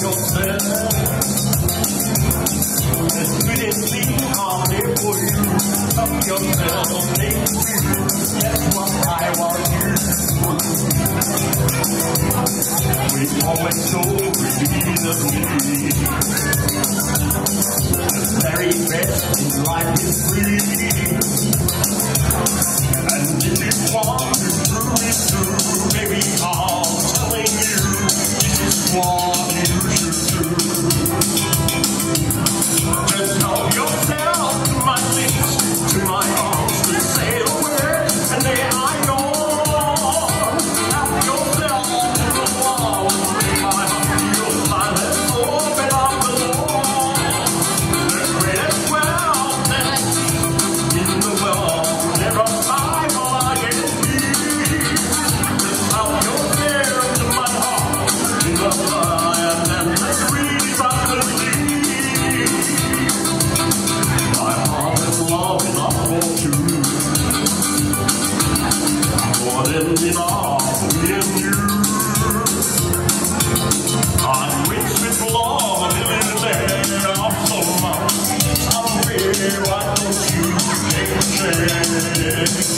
yourself. There's anything out there for you. Help yourself, make you. That's what I want you. We always so repeatedly. The very best in life is free. And if you want to prove it true, baby, I'm telling you, this is what you should do. Just help yourself to my lips, to my arms, to say the word, and there I go. Help yourself to the wall, make my heart feel fine and open up the door. The greatest wealth in the world, never find all I can see. Just help yourself to my heart, in the fire and the breeze of the sea. My heart is love enough for two. More than enough in you. I'm rich with love and living there so much. I'm real, why don't you take a chance?